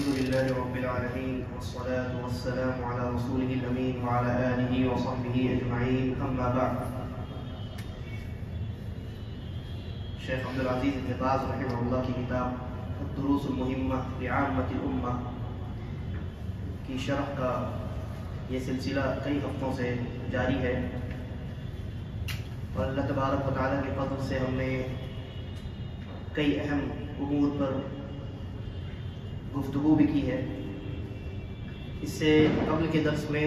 لله رب العالمين والصلاة والسلام على رسوله الأمين وعلى آله وصحبه أجمعين أما بعد. شیخ عبدالعزیز ابن باز رحمہ اللہ کی کتاب الدروس المہمہ لعامۃ الامہ کی شرح کا یہ سلسلہ کئی ہفتوں سے جاری ہے، اور اللہ تبارک و تعالیٰ کے فضل سے ہم نے کئی اہم امور پر گفتگو بھی کی ہے. اس سے قبل کے درس میں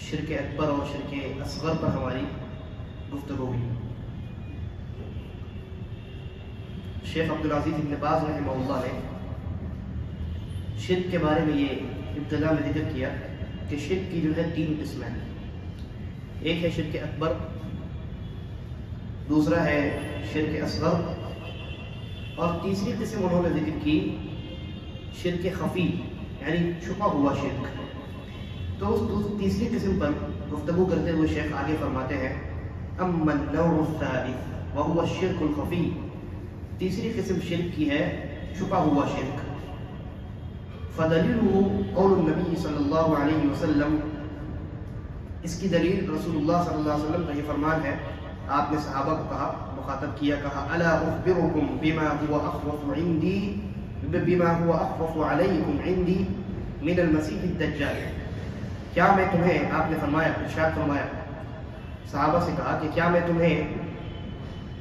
شرک اکبر اور شرک اصغر پر ہماری گفتگو ہوئی. شیخ عبدالعزیز ابن باز رحمہ اللہ نے شرک کے بارے میں یہ ابتدا میں ذکر کیا کہ شرک کی جو ہے 3 قسمیں ہیں. ایک ہے شرک اکبر، دوسرا ہے شرک اصغر، اور تیسری قسم انہوں نے ذکر کی شرک خفی یعنی چھپا ہوا شرک. تو اس تیسری قسم پر گفتگو کرتے ہوئے شیخ آگے فرماتے ہیں اما النوع الثالث وهو الشرك الخفی. تیسری قسم شرک کی ہے چھپا ہوا شرک. فدلیلہ قول النبی صلی اللہ علیہ وسلم، اس کی دلیل رسول اللہ صلی اللہ علیہ وسلم کا یہ فرمان ہے. آپ نے صحابہ کو کہا، مخاطب کیا، کہا الا اخبرکم بما هو اخوف عندي بما هو اخوف علیکم عندي من المسیح الدجال. کیا میں تمہیں، آپ نے فرمایا، ارشاد فرمایا، صحابہ سے کہا کہ کیا میں تمہیں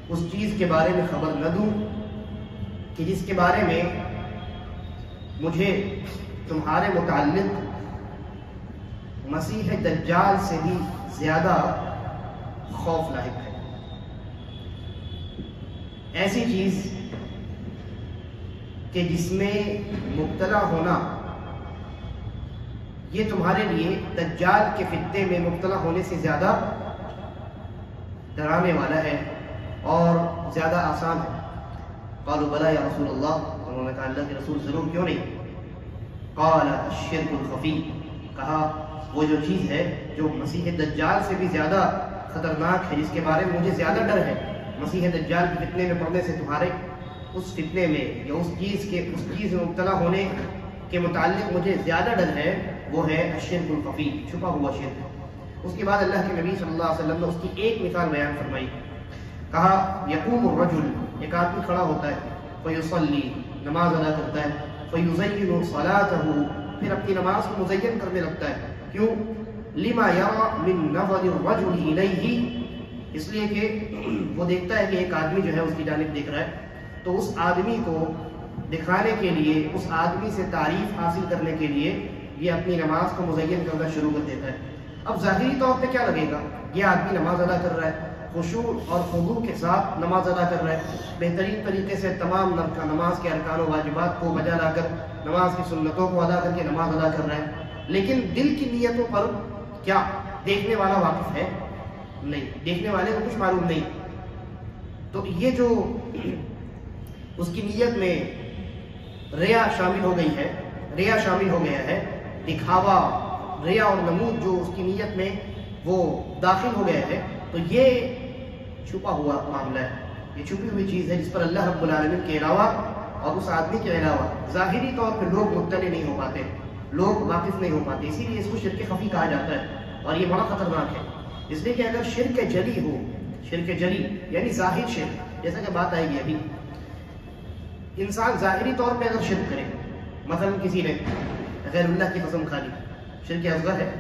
اس چیز کے بارے میں خبر نہ دوں کہ جس کے بارے میں مجھے تمہارے متعلق مسیح دجال سے بھی زیادہ خوف لاحق ہے. ایسی چیز کہ جس میں مبتلا ہونا یہ تمہارے لیے دجال کے فتنے میں مبتلا ہونے سے زیادہ ڈرانے والا ہے اور زیادہ آسان ہے. قالوا بلا یا رسول اللہ، انہوں نے کہا اللہ کے رسول ضرور، کیوں نہیں. قال الشرک الخفی، کہا وہ جو چیز ہے جو مسیح دجال سے بھی زیادہ خطرناک ہے، جس کے بارے میں مجھے زیادہ ڈر ہے، مسیح دجال کے فتنے میں پڑنے سے تمہارے اس فتنے میں یا اس چیز میں مبتلا ہونے کے متعلق مجھے زیادہ ڈر ہے، وہ ہے الشرک الخفی، چھپا ہوا شرک. اس کے بعد اللہ کے نبی صلی اللہ علیہ وسلم نے اس کی ایک مثال بیان فرمائی. کہا یقوم الرجل، ایک آدمی کھڑا ہوتا ہے، فیصلی، نماز ادا کرتا ہے، فیزین صلاتہ، پھر اپنی نماز کو مزین کرنے لگتا ہے. کیوں؟ لما یرى من نظر الرجل الیہ، اس لیے کہ وہ دیکھتا ہے کہ ایک آدمی جو ہے اس کی جانب دیکھ رہا ہے، تو اس آدمی کو دکھانے کے لیے، اس آدمی سے تعریف حاصل کرنے کے لیے یہ اپنی نماز کو مزین کرنا شروع کر دیتا ہے. اب ظاہری طور پہ کیا لگے گا؟ یہ آدمی نماز ادا کر رہا ہے، خشوع اور خضوع کے ساتھ نماز ادا کر رہا ہے، بہترین طریقے سے تمام نماز کے ارکان و واجبات کو بجا لا کر، نماز کی سنتوں کو ادا کر کے نماز ادا کر رہا ہے. لیکن دل کی نیتوں پر کیا دیکھنے والا واقف ہے؟ نہیں، دیکھنے والے کو کچھ معلوم نہیں. تو یہ جو اس کی نیت میں ریا شامل ہو گئی ہے، ریا شامل ہو گیا ہے، دکھاوا، ریا اور نمود جو اس کی نیت میں وہ داخل ہو گیا ہے، تو یہ چھپا ہوا معاملہ ہے، یہ چھپی ہوئی چیز ہے جس پر اللہ رب العالمین کے علاوہ اور اس آدمی کے علاوہ ظاہری طور پہ لوگ مطلع نہیں ہو پاتے، لوگ واقف نہیں ہو پاتے. اسی لیے اس کو شرک خفی کہا جاتا ہے، اور یہ بڑا خطرناک ہے. اس لیے کہ اگر شرک جلی ہو، شرک جلی یعنی ظاہر شرک، جیسا کہ بات آئے گی ابھی، انسان ظاہری طور پہ اگر شرک کرے، مثلا کسی نے غیر اللہ کی قسم کھا لی، شرک اصغر ہے،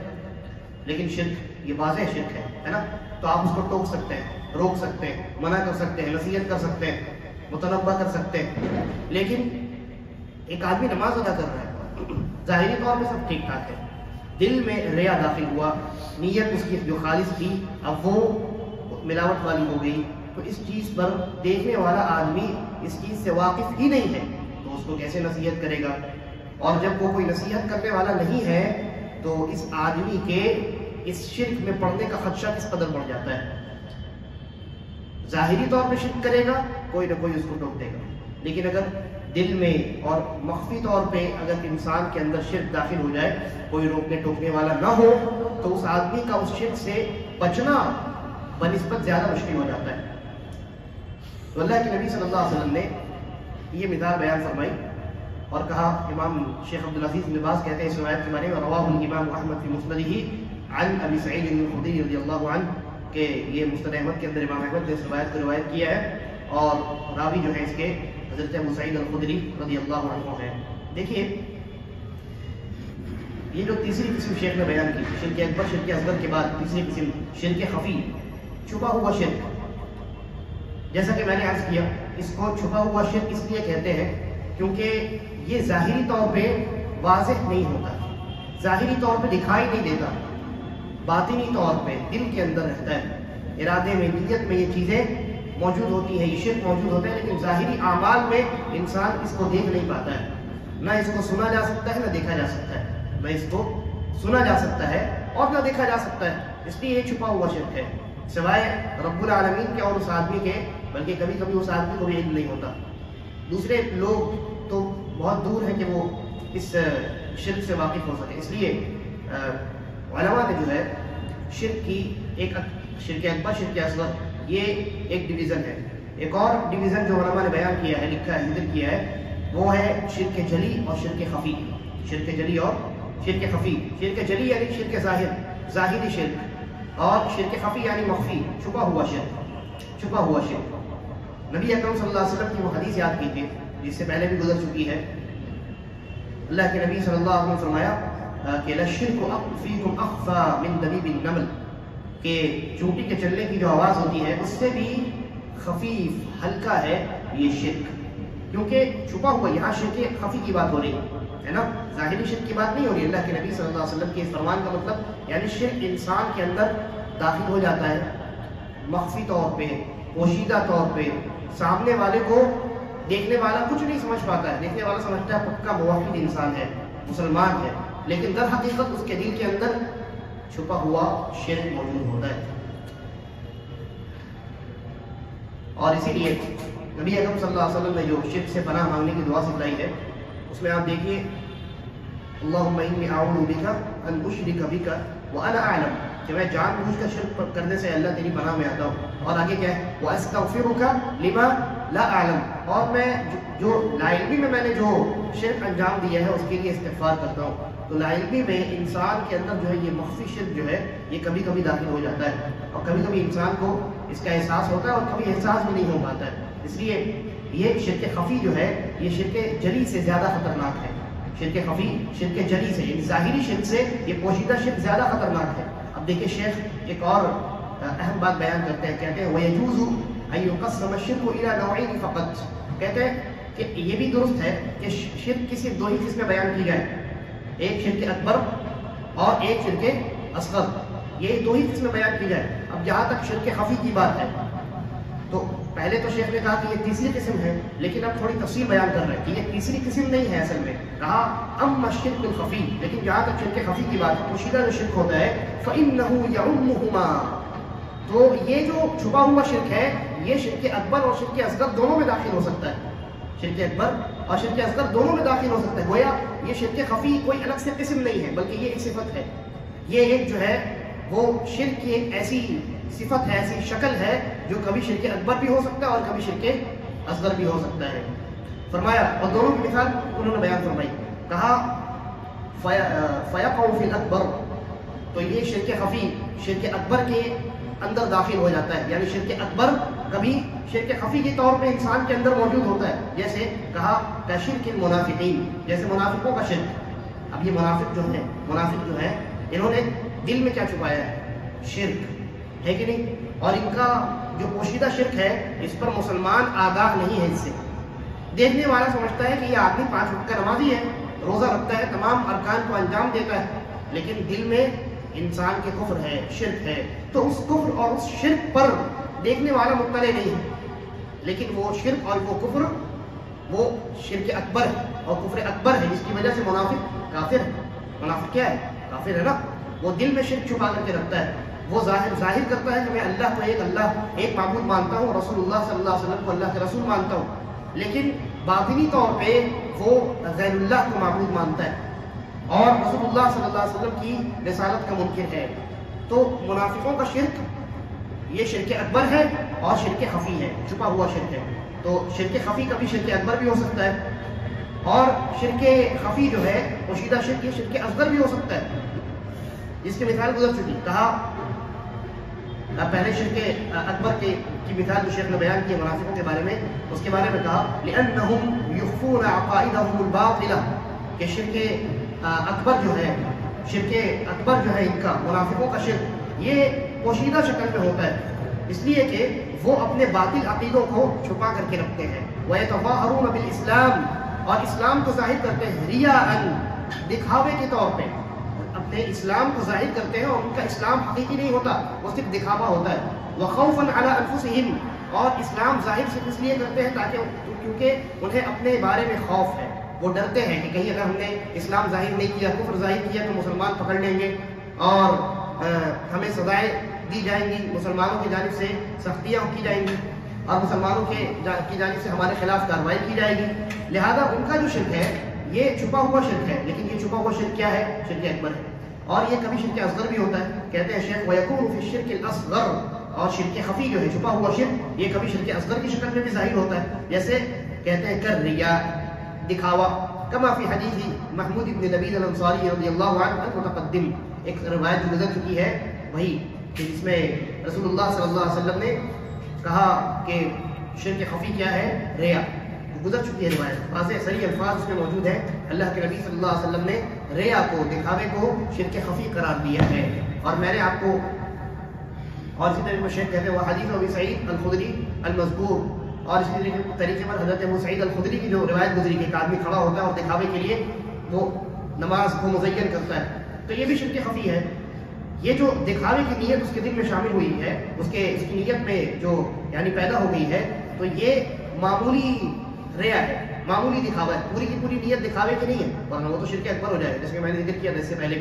لیکن شرک یہ واضح شرک ہے نا، تو آپ اس کو ٹوک سکتے ہیں، روک سکتے ہیں، منع کر سکتے ہیں، نصیحت کر سکتے ہیں، متنبہ کر سکتے ہیں. لیکن ایک آدمی نماز ادا کر رہا ہے، ظاہری طور پہ سب ٹھیک ٹھاک ہے، دل میں ریا داخل ہوا، نیت اس کی جو خالص تھی اب وہ ملاوٹ والی ہو گئی، تو اس چیز پر دیکھنے والا آدمی اس چیز سے واقف ہی نہیں ہے، تو اس کو کیسے نصیحت کرے گا؟ اور جب وہ کوئی نصیحت کرنے والا نہیں ہے تو اس آدمی کے اس شرک میں پڑنے کا خدشہ کس قدر بڑھ جاتا ہے. ظاہری طور پہ شرک کرے گا، کوئی نہ کوئی اس کو ٹوک دے گا، لیکن اگر دل میں اور مخفی طور پہ اگر انسان کے اندر شرک داخل ہو جائے، کوئی روکنے ٹوکنے والا نہ ہو، تو اس آدمی کا اس شرک سے بچنا بنسبت زیادہ مشکل ہو جاتا ہے. تو اللہ کے نبی صلی اللہ علیہ وسلم نے یہ مثال بیان فرمائی اور کہا امام شیخ عبدالعزیز بن باز کہتے ہیں اس روایت کے بارے میں رواہ الامام احمد فی مسندہ عن ابی سعید الخدری رضی اللہ عنہ کہ یہ مسند احمد کے اندر امام احمد نے اس روایت کو روایت کیا ہے اور راوی جو ہے اس کے حضرت ابو سعید الخدری رضی اللہ عنہ ہے۔ دیکھیے یہ جو تیسری قسم شیخ نے بیان کی شرک اکبر شرک اصغر کے بعد تیسری قسم شرک خفی، چھپا ہوا شرک، جیسا کہ میں نے عرض کیا اس کو چھپا ہوا شرک اس لیے کہتے ہیں کیونکہ یہ ظاہری طور پہ واضح نہیں ہوتا، ظاہری طور پہ دکھائی نہیں دیتا، باطنی طور پہ دل کے اندر رہتا ہے، ارادے میں نیت میں یہ چیزیں موجود ہوتی ہیں، یہ شرک موجود ہوتا ہے، لیکن ظاہری اعمال میں انسان اس کو دیکھ نہیں پاتا ہے، نہ اس کو سنا جا سکتا ہے نہ دیکھا جا سکتا ہے، نہ اس کو سنا جا سکتا ہے اور نہ دیکھا جا سکتا ہے، اس لیے یہ چھپا ہوا شرک ہے، سوائے رب العالمین کے اور اس آدمی کے، بلکہ کبھی کبھی اس آدمی کو بھی علم نہیں ہوتا، دوسرے لوگ تو بہت دور ہے کہ وہ اس شرک سے واقف ہو سکے۔ اس لیے علماء نے جو ہے شرک کی ایک شرک اکبر شرک اصغر یہ ایک ڈویژن ہے، ایک اور ڈویژن جو علماء نے بیان کیا ہے، لکھا ہے، ذکر کیا ہے، وہ ہے شرک جلی اور شرک خفی، شرک جلی اور شرک خفی۔ شرک جلی یعنی شرک ظاہری شرک، اور شرک خفی یعنی مخفی، چھپا ہوا شرک، چھپا ہوا شرک۔ نبی اکرم صلی اللہ علیہ وسلم کی وہ حدیث یاد کیجیے جس سے پہلے بھی گزر چکی ہے، اللہ کے نبی صلی اللہ علیہ وسلم فرمایا کہ لَلشِّرْكُ فِيكُمْ أَخْفَى مِنْ دَبِيبِ النَّمْلِ، کہ چونٹی کے چلنے کی جو آواز ہوتی ہے اس سے بھی خفیف ہلکا ہے یہ شرک، کیونکہ چھپا ہوا، یہاں شرک خفی کی بات ہو رہی ہے نا، ظاہری شرک کی بات نہیں ہو رہی۔ اللہ کے نبی صلی اللہ علیہ وسلم کے اس فرمان کا مطلب یعنی شرک انسان کے اندر داخل ہو جاتا ہے مخفی طور پہ، پوشیدہ طور پہ، سامنے والے کو دیکھنے والا کچھ نہیں سمجھ پاتا ہے، دیکھنے والا سمجھتا ہے پکا موحد انسان ہے، مسلمان ہے، لیکن در حقیقت اس کے دل کے اندر چھپا ہوا شرک موجود ہوتا ہے۔ اور اسی لیے نبی اکرم صلی اللہ علیہ وسلم نے جو شرک سے پناہ مانگنے کی دعا سکھلائی ہے اس میں آپ دیکھیے اللہم انی اعوذ بک ان اشرک بک وانا اعلم، کہ میں جان بوجھ کر شرک کرنے سے اللہ تیری پناہ میں آتا ہوں، اور آگے کیا ہے واستغفرک لما لا اعلم، اور میں جو لا علمی میں نے جو شرک انجام دیا ہے اس کے لیے استغفار کرتا ہوں۔ تو لا علمی میں انسان کے اندر جو ہے یہ مخفی شرک جو ہے یہ کبھی کبھی داخل ہو جاتا ہے، اور کبھی کبھی انسان کو اس کا احساس ہوتا ہے اور کبھی احساس بھی نہیں ہو پاتا ہے۔ اس لیے یہ شرک خفی جو ہے یہ شرک جلی سے زیادہ خطرناک ہے، شرک خفی شرک جلی سے، یعنی ظاہری شرک سے یہ پوشیدہ شرک زیادہ خطرناک ہے۔ اب دیکھیں شیخ ایک اور اہم بات بیان کرتے ہیں، کہتے ہیں وَيَجُوزُ أَن يُقَسَّمَ الشِّرْكُ إِلَى نَوْعَيْنِ فَقَط، کہتے ہیں کہ یہ بھی درست ہے کہ شرک کی صرف دو ہی قسمیں بیان کی جائیں، ایک شرک اکبر اور ایک شرک اصغر، یہ دو ہی قسمیں بیان کی جائیں۔ اب جہاں تک شرک خفی کی بات ہے تو پہلے تو شیخ نے کہا کہ یہ تیسری قسم ہے، لیکن اب تھوڑی تفصیل بیان کر رہے ہیں کہ یہ تیسری قسم نہیں ہے، اصل میں کہا اما الشرک الخفی، لیکن جہاں تک شرک خفی کی بات ہے، پوشیدہ جو شرک ہوتا ہے فإنه يعمهما، تو یہ جو چھپا ہوا شرک ہے یہ شرک اکبر اور شرک اصغر دونوں میں داخل ہو سکتا ہے، شرک اکبر اور شرک اصغر دونوں میں داخل ہو سکتا ہے، گویا یہ شرک خفی کوئی الگ سے قسم نہیں ہے بلکہ یہ ایک صفت ہے، یہ ایک جو ہے وہ شرک کی ایک ایسی صفت ہے، ایسی شکل ہے جو کبھی شرک اکبر بھی ہو سکتا ہے اور کبھی شرک اصغر بھی ہو سکتا ہے۔ فرمایا اور دونوں کی مثال انہوں نے بیان فرمائی، کہا فَيَقَعُ فِي الْأَكْبَرِ، تو یہ شرک خفی شرک اکبر کے اندر داخل ہو جاتا ہے، یعنی شرک اکبر کبھی شرک خفی کے طور پہ انسان کے اندر موجود ہوتا ہے، جیسے کہا کشرک المنافقین، جیسے منافقوں کا شرک۔ اب یہ منافق جو ہے انہوں نے دل میں کیا چھپایا ہے؟ شرک ہے کہ نہیں، اور ان کا جو پوشیدہ شرک ہے اس پر مسلمان آگاہ نہیں ہے، اس سے دیکھنے والا سمجھتا ہے کہ یہ آدمی 5 وقت کا نمازی ہے، روزہ رکھتا ہے، تمام ارکان کو انجام دیتا ہے، لیکن دل میں انسان کے کفر ہے، شرک ہے، تو اس کفر اور اس شرک پر دیکھنے والا مطلع نہیں ہے، لیکن وہ شرک اور وہ کفر وہ شرک اکبر ہے اور کفر اکبر ہے، جس کی وجہ سے منافق کافر ہے۔ منافق کیا ہے؟ کافر ہے نا، وہ دل میں شرک چھپا کر کے رکھتا ہے، وہ ظاہر کرتا ہے کہ میں اللہ کو ایک معبود مانتا ہوں، رسول اللہ صلی اللہ علیہ وسلم کو اللہ کے رسول مانتا ہوں، لیکن باطنی طور پہ وہ غیر اللہ کو معبود مانتا ہے اور رسول اللہ صلی اللہ علیہ وسلم کی رسالت کا منکر ہے۔ تو منافقوں کا شرک یہ شرک اکبر ہے اور شرک خفی ہے، چھپا ہوا شرک ہے۔ تو شرک خفی کبھی شرک اکبر بھی ہو سکتا ہے اور شرک خفی جو ہے پوشیدہ شرک، یہ شرک اصغر بھی ہو سکتا ہے، جس کی مثال گزر چکی. کہا پہلے شرک اکبر کی مثال جو شیخ نے بیان کی ہے منافقوں کے بارے میں، اس کے بارے میں کہا لِأَنَّهُمْ يُخْفُونَ عَقَائِدَهُمُ الْبَاطِلَةَ، کہ شرک اکبر جو ہے ان کا منافقوں کا شرک یہ پوشیدہ شکل میں ہوتا ہے، اس لیے کہ وہ اپنے باطل عقیدوں کو چھپا کر کے رکھتے ہیں. وَيَتَظَاهَرُونَ بِالْإِسْلَامِ، اور اسلام کو ظاہر کرتے ہیں رِيَاءً، دکھاوے کے طور پہ اپنے اسلام کو ظاہر کرتے ہیں، اور ان کا اسلام حقیقی نہیں ہوتا، وہ صرف دکھاوا ہوتا ہے. وَخَوْفًا عَلَىٰ أَنفُسِهِمْ، اور اسلام ظاہر صرف اس لیے کرتے ہیں کیونکہ انہیں اپنے بارے میں خوف ہے، وہ ڈرتے ہیں کہ کہیں اگر ہم نے اسلام ظاہر نہیں کیا، کفر ظاہر کیا تو مسلمان پکڑ لیں گے اور ہمیں سزائیں دی جائیں گی، مسلمانوں کی جانب سے سختیاں کی جائیں گی اور مسلمانوں کی جانب سے ہمارے خلاف کارروائی کی جائے گی. لہذا ان کا جو شرک ہے یہ چھپا ہوا شرک ہے، لیکن یہ چھپا ہوا شرک کیا ہے؟ شرک اکبر ہے، اور یہ کبھی شرک اصغر بھی ہوتا ہے. کہتے ہیں شیخ وَيَكُونُ فِي الشِّرْكِ الْأَصْغَرِ، اور شرک خفی جو ہے چھپا ہوا شرک یہ کبھی شرک اصغر کی شکل میں بھی ظاہر ہوتا ہے، جیسے کہتے ہیں کر ریا، دکھاوا. کما فی حدیث محمود بن لبید الانصاری رضی اللہ عنہ المتقدم، ایک روایت جو گزر چکی ہے وہی، جس میں رسول اللہ صلی اللہ علیہ وسلم نے کہا کہ شرک خفی کیا ہے؟ ریا. گزر چکی ہے روایت، واضح صحیح الفاظ اس میں موجود ہیں. اللہ کے نبی صلی اللہ علیہ وسلم نے ریا کو، دکھاوے کو شرک خفی قرار دیا ہے. اور میں نے آپ کو، اور اسی طریقے شیخ کہتے ہیں وہ حدیث ابی سعید الخدری المذکور، اور اسی طریقے پر حضرت ابو سعید الخدری کی جو روایت گزری کہ ایک آدمی کھڑا ہوتا ہے اور دکھاوے کے لیے وہ نماز کو مزین کرتا ہے، تو یہ بھی شرک خفی ہے. یہ جو دکھاوے کی نیت اس کے دل میں شامل ہوئی ہے، اس کی نیت میں جو یعنی پیدا ہو گئی ہے، تو یہ معمولی ریا ہے، معمولی دکھاوا ہے، پوری کی پوری نیت دکھاوے کی نہیں ہے، ورنہ وہ تو شرک اکبر ہو جائے، جیسے کہ میں نے ذکر کیا تھا اس سے پہلے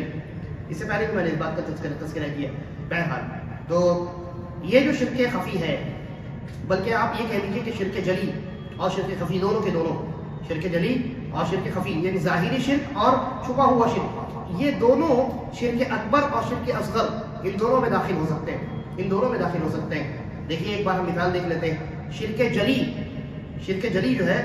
بھی میں نے اس بات کا تذکرہ کیا. بہرحال تو یہ جو شرک خفی ہے، بلکہ آپ یہ کہہ لیجیے کہ شرک جلی اور شرک خفی دونوں کے دونوں، شرک جلی اور شرک خفی یعنی ظاہری شرک اور چھپا ہوا شرک، یہ دونوں شرک اکبر اور شرک اصغر ان دونوں میں داخل ہو سکتے ہیں، ان دونوں میں داخل ہو سکتے ہیں. دیکھیے ایک بار ہم مثال دیکھ لیتے ہیں. شرک جلی جو ہے،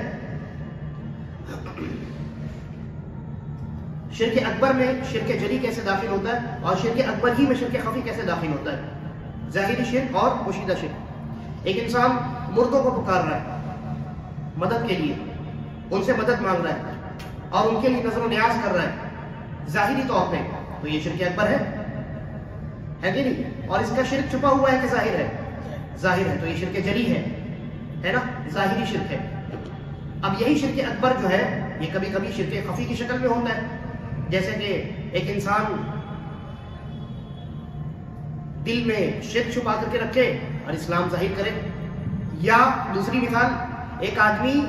شرک اکبر میں شرک جلی کیسے داخل ہوتا ہے اور شرک اکبر ہی میں شرک خفی کیسے داخل ہوتا ہے؟ ظاہری شرک اور پوشیدہ شرک. ایک انسان مردوں کو پکار رہا ہے مدد کے لیے، ان سے مدد مانگ رہا ہے اور ان کے لیے نظر و نیاز کر رہا ہے ظاہری طور پہ، تو یہ شرک اکبر ہے کہ نہیں؟ اور اس کا شرک چھپا ہوا ہے کہ ظاہر ہے؟ ظاہر ہے، تو یہ شرک جلی ہے نا، ظاہری شرک ہے. اب یہی شرک اکبر جو ہے یہ کبھی کبھی شرک خفی کی شکل میں ہوتا ہے، جیسے کہ ایک انسان دل میں شرک چھپا کر کے رکھے اور اسلام ظاہر کرے. یا دوسری مثال، ایک آدمی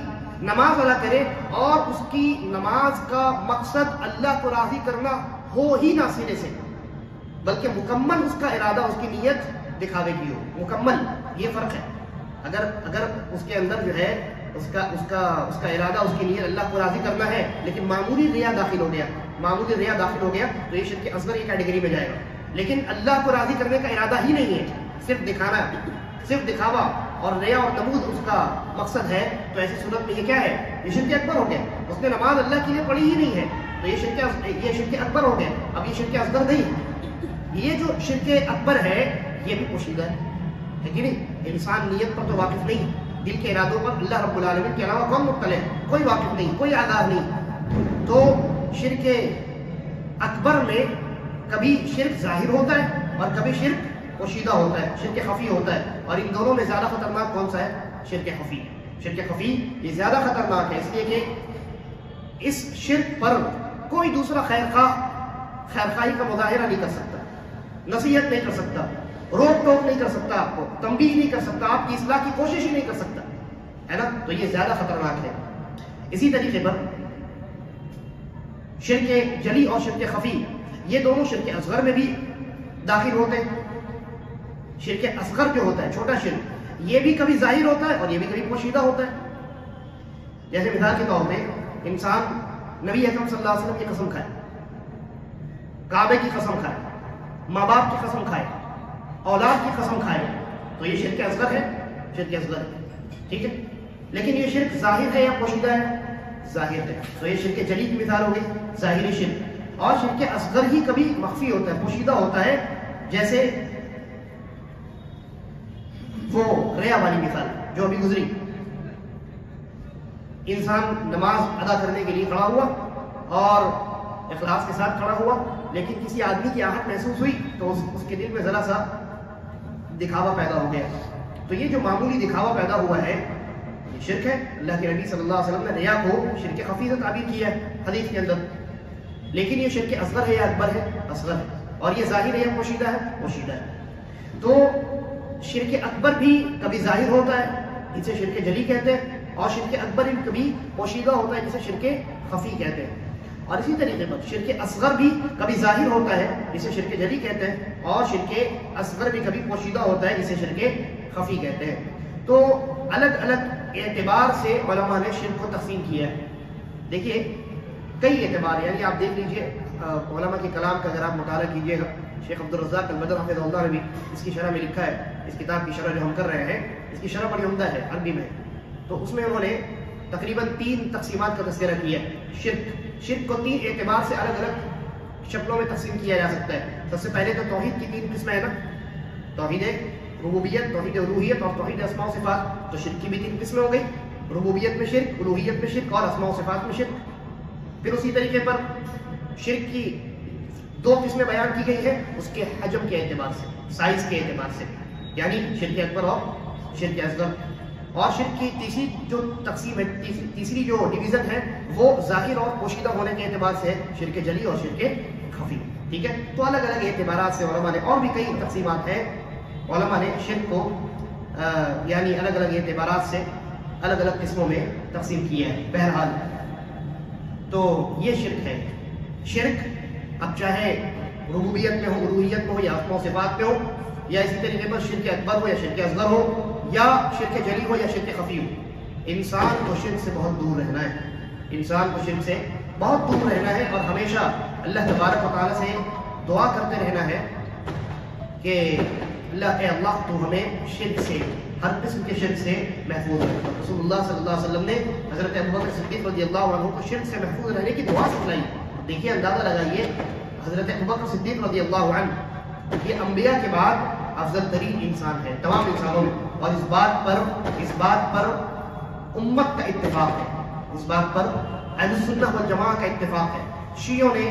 نماز ادا کرے اور اس کی نماز کا مقصد اللہ کو راضی کرنا ہو ہی نہ سرے سے، بلکہ مکمل اس کا ارادہ، اس کی نیت دکھاوے کی ہو، مکمل. یہ فرق ہے. اگر اس کے اندر جو ہے اس کا ارادہ، اس کی نیت اللہ کو راضی کرنا ہے، لیکن معمولی ریا داخل ہو گیا تو یہ شرک اصغر کی کیٹیگری میں جائے گا. لیکن اللہ کو راضی کرنے کا ارادہ ہی نہیں ہے، صرف دکھانا، صرف دکھاوا اور ریا اور نمود اس کا مقصد ہے، تو ایسی صورت میں یہ کیا ہے؟ یہ شرک اکبر ہو گیا. اس نے نماز اللہ کے لیے پڑھی ہی نہیں ہے، تو یہ شرک اکبر ہو گیا. اب یہ شرک اصغر نہیں ہے. یہ جو شرک اکبر ہے یہ بھی پوشیدہ ہے کہ نہیں؟ انسان نیت پر تو واقف نہیں، دل کے ارادوں پر اللہ رب العالمین کے علاوہ کون مطلع ہے؟ کوئی واقف نہیں، کوئی آگاہ نہیں. تو شرک اکبر میں کبھی شرک ظاہر ہوتا ہے اور کبھی شرک پوشیدہ ہوتا ہے، شرک خفی ہوتا ہے. اور ان دونوں میں زیادہ خطرناک کون سا ہے؟ شرک خفی. شرک خفی یہ زیادہ خطرناک ہے، اس لیے کہ اس شرک پر کوئی دوسرا خیرخواہی کا مظاہرہ نہیں کر سکتا، نصیحت نہیں کر سکتا، روک ٹوک نہیں کر سکتا، آپ کو تنبیہ نہیں کر سکتا، آپ کی اصلاح کی کوشش ہی نہیں کر سکتا، ہے نا؟ تو یہ زیادہ خطرناک ہے. اسی طریقے پر شرک جلی اور شرک خفی یہ دونوں شرک اصغر میں بھی داخل ہوتے ہیں. شرک اصغر جو ہوتا ہے، چھوٹا شرک، یہ بھی کبھی ظاہر ہوتا ہے اور یہ بھی کبھی پوشیدہ ہوتا ہے. جیسے مثال کے طور پہ انسان نبی اکرم صلی اللہ علیہ وسلم کی قسم کھائے، کعبے کی قسم کھائے، ماں باپ کی قسم کھائے، اولاد کی قسم کھائے، تو یہ شرک اصغر ہے، شرک اصغر ہے. ٹھیک ہے، لیکن یہ شرک ظاہر ہے یا پوشیدہ ہے؟ ظاہر ہے. تو یہ شرک جلی کی مثال ہو گئی، ظاہری شرک. اور شرک اصغر ہی کبھی مخفی ہوتا ہے، پوشیدہ ہوتا ہے، جیسے وہ ریا والی مثال جو ابھی گزری. انسان نماز ادا کرنے کے لیے کھڑا ہوا اور اخلاص کے ساتھ کھڑا ہوا، لیکن کسی آدمی کی آہٹ محسوس ہوئی تو اس کے دل میں ذرا سا دکھاوا پیدا ہو گیا. تو یہ جو معمولی دکھاوا پیدا ہوا ہے یہ شرک ہے. اللہ کے نبی صلی اللہ علیہ وسلم نے ریا کو شرک خفی سے تعبیر کیا ہے حدیث کے اندر. لیکن یہ شرک اصغر ہے یا اکبر ہے؟ اصغر ہے. اور یہ ظاہر ہے یا پوشیدہ ہے؟ پوشیدہ ہے. تو شرک اکبر بھی کبھی ظاہر ہوتا ہے جسے شرک جلی کہتے ہیں، اور شرک اکبر بھی کبھی پوشیدہ ہوتا ہے جسے شرک خفی کہتے ہیں. اور اسی طریقے پر شرک اصغر بھی کبھی ظاہر ہوتا ہے جسے شرک جلی کہتے ہیں، اور شرک اصغر بھی کبھی پوشیدہ ہوتا ہے جسے شرک خفی کہتے ہیں. تو الگ الگ اعتبار سے علماء نے شرک کو تقسیم کیا ہے. دیکھیے کئی اعتبار، یعنی آپ دیکھ لیجئے علماء کے کلام کا اگر آپ مطالعہ کیجئے گا، شیخ عبدالرزاق البدر حفظہ اللہ نے بھی اس کی شرح میں لکھا ہے. اس کتاب کی شرح جو ہم کر رہے ہیں اس کی شرح بڑی عمدہ ہے عربی میں. تو اس میں انہوں نے تقریباً 3 تقسیمات کا تذکرہ کیا ہے. شرک کو 3 اعتبار سے الگ الگ شکلوں میں تقسیم کیا جا سکتا ہے. سب سے پہلے تو توحید کی 3 قسمیں ہیں نا، توحید ربوبیت، توحید الوہیت اور توحید اسماء و صفات. تو شرک کی بھی 3 قسمیں ہو گئی، ربوبیت میں شرک، الوہیت میں شرک اور اسماء و صفات میں شرک. پھر اسی طریقے پر شرک کی 2 قسمیں بیان کی گئی ہے اس کے حجم کے اعتبار سے، سائز کے اعتبار سے، یعنی شرک اکبر اور شرک اصغر. اور شرک کی تیسری جو تقسیم ہے، تیسری جو ڈویژن ہے وہ ظاہر اور پوشیدہ ہونے کے اعتبار سے ہے، شرک جلی اور شرک خفی. ٹھیک ہے. تو الگ الگ اعتبارات سے علماء نے، اور بھی کئی تقسیمات ہیں، علماء نے شرک کو یعنی الگ الگ اعتبارات سے الگ الگ قسموں میں تقسیم کیا ہے. بہرحال تو یہ شرک ہے. شرک اب چاہے ربوبیت میں ہو، الوہیت میں ہو، یا اسماء و صفات میں ہو، یا اسی طریقے پر شرک اکبر ہو یا شرک اصغر ہو، یا شرک جلی ہو یا شرک خفی ہو، انسان کو شرک سے بہت دور رہنا ہے. انسان کو شرک سے بہت دور رہنا ہے، اور ہمیشہ اللہ تبارک و تعالیٰ سے دعا کرتے رہنا ہے کہ اے اللہ تو ہمیں شرک سے، ہر قسم کے شرک سے محفوظ رکھ. رسول اللہ صلی اللہ علیہ وسلم نے حضرت ابوبکر صدیق رضی اللہ عنہ کو شرک سے محفوظ رہنے کی دعا سکھلائی. دیکھیے اندازہ لگائیے، حضرت ابوبکر صدیق رضی اللہ عنہ یہ انبیاء کے بعد افضل ترین انسان ہے تمام انسانوں میں. اور اس بات پر امت کا اتفاق ہے، اس بات پر اہل سنہ والجماعہ کا اتفاق ہے. شیعوں نے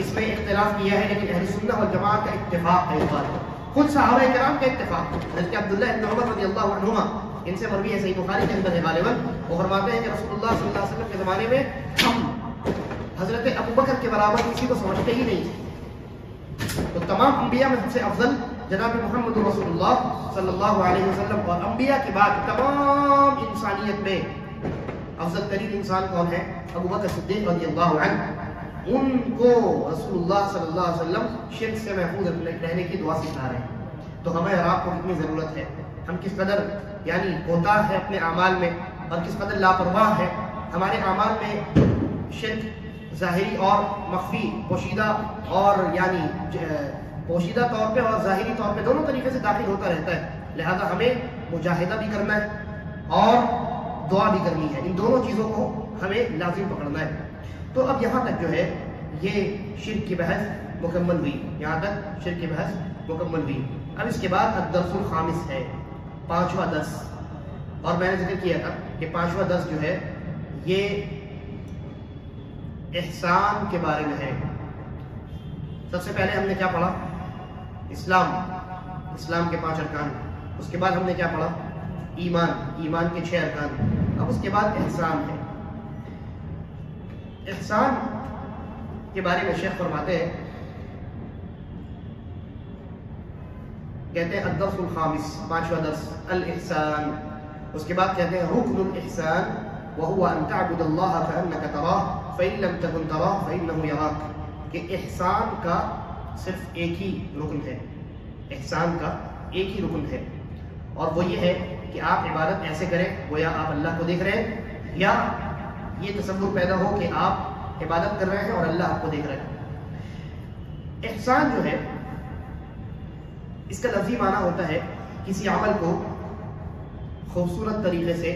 اس میں اختلاف کیا ہے، لیکن اہل سنہ والجماعہ کا اتفاق ہے اس بات پر. خود صحابہ کرام کا اتفاق. حضرت عبداللہ بن عمر رضی اللہ عنہما، ان سے مروی ہے صحیح بخاری کے اندر ہے غالباً، وہ فرماتے ہیں کہ رسول اللہ صلی اللہ علیہ وسلم کے زمانے میں ہم حضرت ابوبکر کے برابر کسی کو سمجھتے ہی نہیں تھے. تو تمام انبیاء میں سب سے افضل جناب محمد رسول اللہ صلی اللہ علیہ وسلم، اور انبیاء کے بعد تمام انسانیت میں افضل ترین انسان کون ہے؟ ابوبکر صدیق رضی اللہ عنہ. ان کو رسول اللہ صلی اللہ علیہ وسلم شرک سے محفوظ رہنے کی دعا سکھا رہے ہیں. تو ہمیں اور آپ کو کتنی ضرورت ہے، ہم کس قدر یعنی کوتاہ ہے اپنے اعمال میں، اور کس قدر لاپرواہ ہے. ہمارے اعمال میں شرک ظاہری اور مخفی، پوشیدہ اور یعنی پوشیدہ طور پہ اور ظاہری طور پہ دونوں طریقے سے داخل ہوتا رہتا ہے. لہذا ہمیں مجاہدہ بھی کرنا ہے اور دعا بھی کرنی ہے. ان دونوں چیزوں کو ہمیں لازم پکڑنا ہے. تو اب یہاں تک جو ہے یہ شرک کی بحث مکمل ہوئی، یہاں تک شرک کی بحث مکمل ہوئی. اب اس کے بعد الدرس الخامس ہے، 5واں درس. اور میں نے ذکر کیا تھا کہ 5واں درس جو ہے یہ احسان کے بارے میں ہے. سب سے پہلے ہم نے کیا پڑھا؟ اسلام کے 5 ارکان. اس کے بعد ہم نے کیا پڑھا؟ ایمان کے 6 ارکان. اب اس کے بعد احسان ہے. احسان کے بارے میں شیخ فرماتے ہیں، کہتے ہیں الدرس الخامس، 5واں درس الاحسان. اس کے بعد کہتے ہیں رکن الاحسان وهو ان تعبد الله كأنك تراه فإن لم تكن تراه فإنه يراك. کہ احسان کا صرف ایک ہی رکن ہے، احسان کا ایک ہی رکن ہے، اور وہ یہ ہے کہ آپ عبادت ایسے کریں گویا آپ اللہ کو دیکھ رہے ہیں، یا یہ تصور پیدا ہو کہ آپ عبادت کر رہے ہیں اور اللہ آپ کو دیکھ رہے ہیں. احسان جو ہے اس کا لفظی معنی ہوتا ہے کسی عمل کو خوبصورت طریقے سے،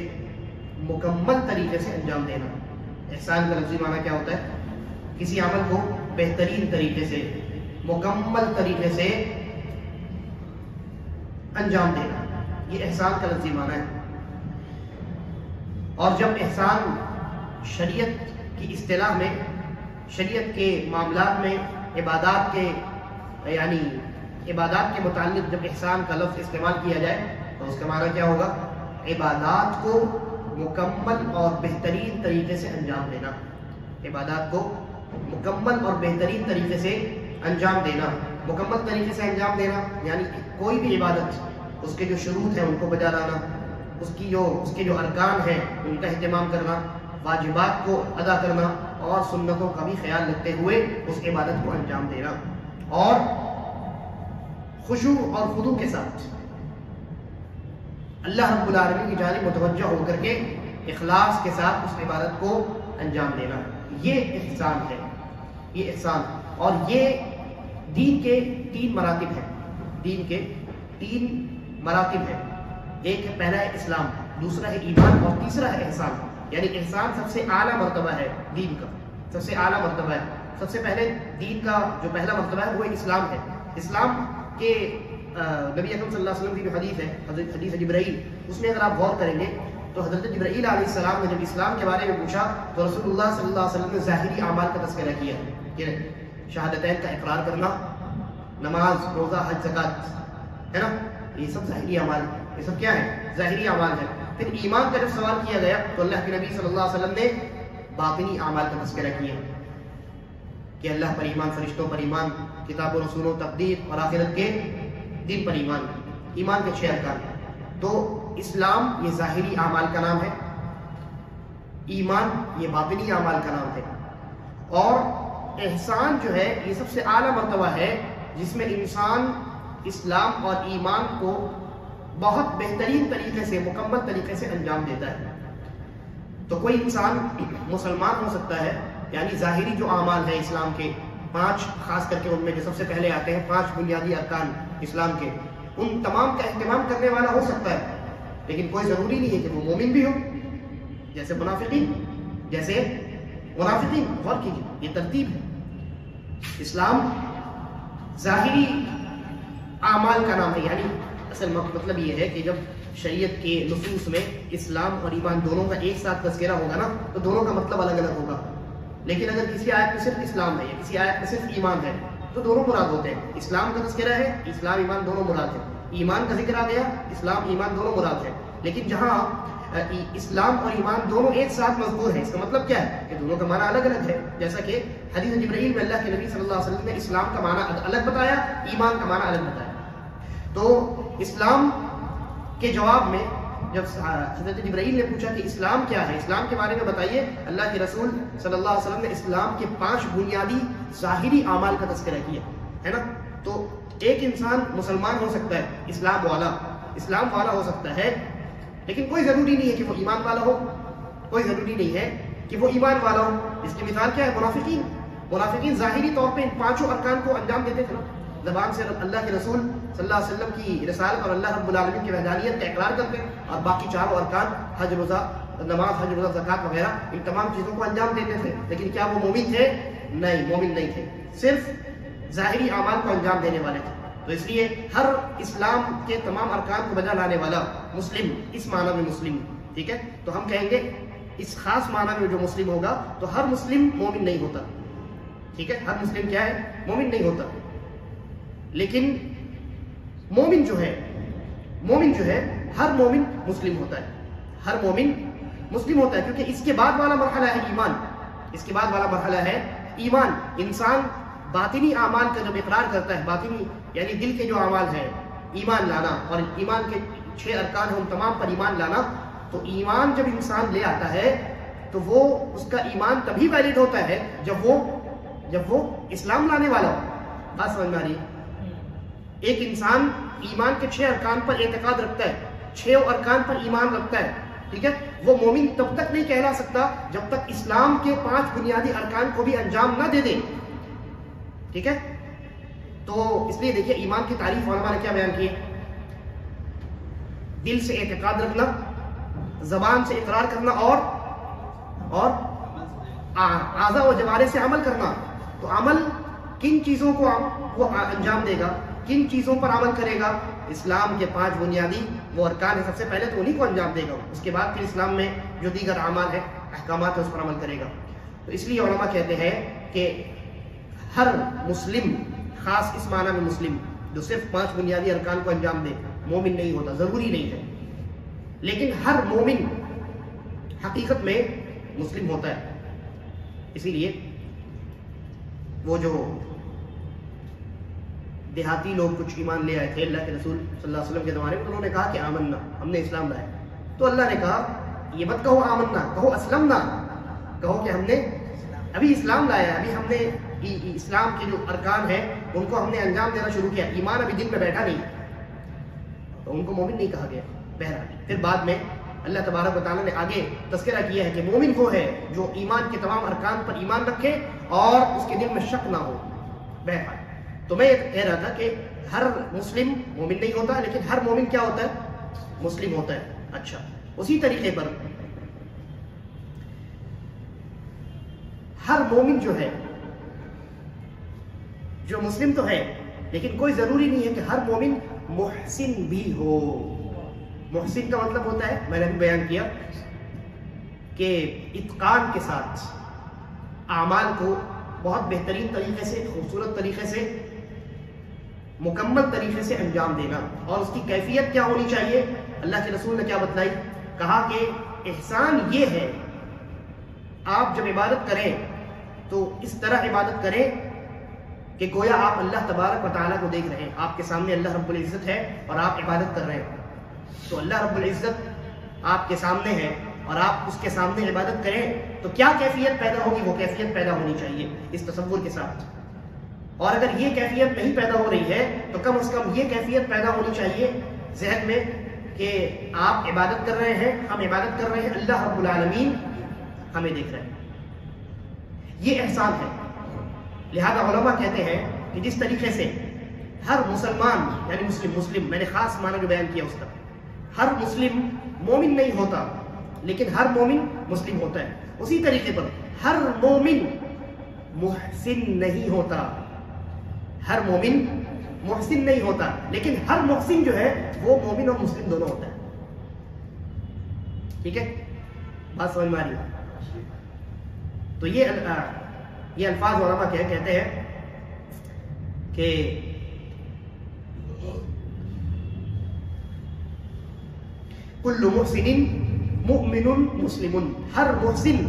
مکمل طریقے سے انجام دینا. احسان کا لفظی معنی کیا ہوتا ہے؟ کسی عمل کو بہترین طریقے سے، مکمل طریقے سے انجام دینا، یہ احسان کا لفظی معنی ہے۔ اور جب احسان شریعت کی اصطلاح میں، شریعت کے معاملات میں، عبادات کے یعنی عبادات کے متعلق جب احسان کا لفظ استعمال کیا جائے تو اس کا معنی کیا ہوگا؟ عبادات کو مکمل اور بہترین طریقے سے انجام دینا، عبادات کو مکمل اور بہترین طریقے سے انجام دینا۔ مکمل طریقے سے انجام دینا یعنی کوئی بھی عبادت، اس کے جو شروط ہیں ان کو بجا لانا، اس کے جو ارکان ہیں ان کا اہتمام کرنا، واجبات کو ادا کرنا اور سنتوں کا بھی خیال رکھتے ہوئے اس عبادت کو انجام دینا، اور خشوع اور خضوع کے ساتھ اللہ رب العالمین کی جانب متوجہ ہو کر کے اخلاص کے ساتھ اس عبادت کو انجام دینا، یہ احسان ہے، یہ احسان۔ اور یہ دین کے 3 مراتب ہیں، دین کے 3 مراتب ہیں۔ ایک ہے پہلا ہے اسلام، دوسرا ہے ایمان، اور تیسرا ہے احسان۔ یعنی احسان سب سے اعلیٰ مرتبہ ہے دین کا، سب سے اعلیٰ مرتبہ ہے۔ سب سے پہلے دین کا جو پہلا مرتبہ ہے وہ اسلام ہے۔ اسلام کے نبی اکرم صلی اللہ علیہ وسلم کی جو حدیث ہے، حدیث جبرائیل، اس میں اگر آپ غور کریں گے تو حضرت جبرائیل علیہ السلام نے جب اسلام کے بارے میں پوچھا تو رسول اللہ صلی اللہ علیہ وسلم نے ظاہری اعمال کا تذکرہ کیا کہ شہادتین کا اقرار کرنا، نماز، روزہ، حج، زکوٰۃ، ہے نا، یہ سب ظاہری اعمال، یہ سب کیا ہے؟ ظاہری اعمال ہے۔ پھر ایمان کا جب سوال کیا گیا تو اللہ کے نبی صلی اللہ علیہ وسلم نے باطنی اعمال کا تذکرہ کیا کہ اللہ پر ایمان، فرشتوں پر ایمان، کتاب و رسولوں، تقدیر اور آخرت کے دن پر ایمان، ایمان کے 6 ارکان۔ تو اسلام یہ ظاہری اعمال کا نام ہے، ایمان یہ باطنی اعمال کا نام ہے، اور احسان جو ہے یہ سب سے اعلیٰ مرتبہ ہے جس میں انسان اسلام اور ایمان کو بہت بہترین طریقے سے، مکمل طریقے سے انجام دیتا ہے۔ تو کوئی انسان مسلمان ہو سکتا ہے، یعنی ظاہری جو اعمال ہیں اسلام کے 5، خاص کر کے ان میں جو سب سے پہلے آتے ہیں 5 بنیادی ارکان اسلام کے، ان تمام کا اہتمام کرنے والا ہو سکتا ہے، لیکن کوئی ضروری نہیں ہے کہ وہ مومن بھی ہو۔ جیسے منافقین، غور کیجیے، یہ ترتیب ہے۔ اسلام ظاہری اعمال کا نام ہے، یعنی اصل مطلب یہ ہے کہ جب شریعت کے نصوص میں اسلام اور ایمان دونوں کا ایک ساتھ تذکرہ ہوگا نا تو دونوں کا مطلب الگ الگ ہوگا، لیکن اگر کسی آیت میں صرف اسلام ہے یا کسی آیت میں صرف ایمان ہے تو دونوں مراد ہوتے ہیں۔ اسلام کا تذکرہ ہے، اسلام ایمان دونوں مراد ہے، ایمان کا ذکر آ گیا، اسلام ایمان دونوں مراد ہے۔ لیکن جہاں اسلام اور ایمان دونوں ایک ساتھ مذکور ہیں، اس کا مطلب کیا ہے کہ دونوں کا معنی الگ الگ ہے، جیسا کہ حدیث جبرائیل میں اللہ کے نبی صلی اللہ علیہ وسلم نے اسلام کا معنی الگ بتایا، ایمان کا معنی الگ بتایا۔ تو اسلام کے جواب میں جب حضرت جبرائیل نے پوچھا کہ اسلام کیا ہے، اسلام کے بارے میں بتائیے، اللہ کے رسول صلی اللہ علیہ وسلم نے اسلام کے 5 بنیادی ظاہری اعمال کا تذکرہ کیا ہے نا۔ تو ایک انسان مسلمان ہو سکتا ہے، اسلام والا ہو سکتا ہے، لیکن کوئی ضروری نہیں ہے کہ وہ ایمان والا ہو، کوئی ضروری نہیں ہے کہ وہ ایمان والا ہو۔ اس کی مثال کیا ہے؟ منافقین ظاہری طور پہ ان 5 ارکان کو انجام دیتے تھے نا، زبان سے اللہ کے رسول صلی اللہ علیہ وسلم کی رسالت اور اللہ رب العالمین کی وحدانیت کا اقرار کرتے، اور باقی 4 ارکان حج، روزہ، نماز، حج، روزہ، زکوٰۃ وغیرہ، ان تمام چیزوں کو انجام دیتے تھے۔ لیکن کیا وہ مومن تھے؟ نہیں، مومن نہیں تھے، صرف ظاہری اعمال کو انجام دینے والے تھے۔ تو اس لیے ہر اسلام کے تمام ارکان کو بجا لانے والا مسلم، اس معنی میں مسلم، ٹھیک ہے۔ تو ہم کہیں گے اس خاص معنی میں جو مسلم ہوگا تو ہر مسلم مومن نہیں ہوتا، ٹھیک ہے، ہر مسلم کیا ہے؟ مومن نہیں ہوتا۔ لیکن مومن جو ہے ہر مومن مسلم ہوتا ہے، ہر مومن مسلم ہوتا ہے، کیونکہ اس کے بعد والا مرحلہ ہے ایمان، اس کے بعد والا مرحلہ ہے ایمان۔ انسان باطنی اعمال کا جب اقرار کرتا ہے، باطنی یعنی دل کے جو اعمال ہیں، ایمان لانا، اور ایمان کے 6 ارکان ہیں ان تمام پر ایمان لانا، تو ایمان جب انسان لے آتا ہے تو وہ اس کا ایمان تبھی ویلڈ ہوتا ہے جب وہ اسلام لانے والا ہو۔ بات سمجھ میں آ رہی ہے؟ ایک انسان ایمان کے 6 ارکان پر اعتقاد رکھتا ہے، 6 ارکان پر ایمان رکھتا ہے، ٹھیک ہے، وہ مومن تب تک نہیں کہلا سکتا جب تک اسلام کے 5 بنیادی ارکان کو بھی انجام نہ دے دے، ٹھیک ہے۔ تو اس لیے دیکھیے ایمان کی تعریف علماء نے کیا بیان کی ہے؟ دل سے اعتقاد رکھنا، زبان سے اقرار کرنا، اور اعضاء و جوارح سے عمل کرنا. تو عمل کن چیزوں کو وہ انجام دے گا, کن چیزوں پر عمل کرے گا؟ اسلام کے 5 بنیادی وہ ارکان ہیں, سب سے پہلے تو انہی کو انجام دے گا, اس کے بعد پھر اسلام میں جو دیگر اعمال ہیں, احکامات ہیں, اس پر عمل کرے گا. تو اس لیے علماء کہتے ہیں کہ ہر مسلم, خاص اس معنی میں مسلم, جو صرف 5 بنیادی ارکان کو انجام دے, مومن نہیں ہوتا, ضروری نہیں ہے. لیکن ہر مومن حقیقت میں مسلم ہوتا ہے. اسی لیے وہ جو دیہاتی لوگ کچھ ایمان لے آئے تھے اللہ کے رسول صلی اللہ علیہ وسلم کے زمانے میں, تو انہوں نے کہا کہ آمنا, ہم نے اسلام لایا. تو اللہ نے کہا یہ مت کہو آمنا, کہو اسلمنا, کہو کہ ہم نے ابھی اسلام لایا ہے, ابھی ہم نے اسلام کے جو ارکان ہیں ان کو ہم نے انجام دینا شروع کیا, ایمان ابھی دل میں بیٹھا نہیں, تو ان کو مومن نہیں کہا گیا. بہرحال پھر بعد میں اللہ تبارک و تعالیٰ نے آگے تذکرہ کیا ہے کہ مومن وہ ہے جو ایمان کے تمام ارکان پر ایمان رکھے اور اس کے دل میں شک نہ ہو. بہرحال تو میں یہ کہہ رہا تھا کہ ہر مسلم مومن نہیں ہوتا, لیکن ہر مومن کیا ہوتا ہے؟ مسلم ہوتا ہے. اچھا, اسی طریقے پر ہر مومن جو ہے, جو مسلم تو ہے, لیکن کوئی ضروری نہیں ہے کہ ہر مومن محسن بھی ہو. محسن کا مطلب ہوتا ہے, میں نے بھی بیان کیا, کہ اتقان کے ساتھ اعمال کو بہت بہترین طریقے سے, خوبصورت طریقے سے, مکمل طریقے سے انجام دینا. اور اس کی کیفیت کیا ہونی چاہیے؟ اللہ کے رسول نے کیا بتلائی؟ کہا کہ احسان یہ ہے, آپ جب عبادت کریں تو اس طرح عبادت کریں کہ گویا آپ اللہ تبارک و تعالیٰ کو دیکھ رہے ہیں, آپ کے سامنے اللہ رب العزت ہے اور آپ عبادت کر رہے ہیں. تو اللہ رب العزت آپ کے سامنے ہے اور آپ اس کے سامنے عبادت کریں تو کیا کیفیت پیدا ہوگی؟ وہ کیفیت پیدا ہونی چاہیے اس تصور کے ساتھ. اور اگر یہ کیفیت نہیں پیدا ہو رہی ہے تو کم از کم یہ کیفیت پیدا ہونی چاہیے ذہن میں کہ آپ عبادت کر رہے ہیں, ہم عبادت کر رہے ہیں, اللہ رب العالمین ہمیں دیکھ رہے ہیں. یہ احسان ہے. لہذا علماء کہتے ہیں کہ جس طریقے سے ہر مسلمان, یعنی مسلم میں نے خاص معنی جو بیان کیا اس کا, ہر مسلم مومن نہیں ہوتا لیکن ہر مومن مسلم ہوتا ہے, اسی طریقے پر ہر مومن محسن نہیں ہوتا. ہر مومن محسن نہیں ہوتا لیکن ہر محسن جو ہے وہ مومن اور مسلم دونوں ہوتا ہے. ٹھیک ہے, بات سمجھ میں آ رہی ہے؟ تو یہ الفاظ علماء کہتے ہیں کہ کل محسن مؤمن مسلم, ہر محسن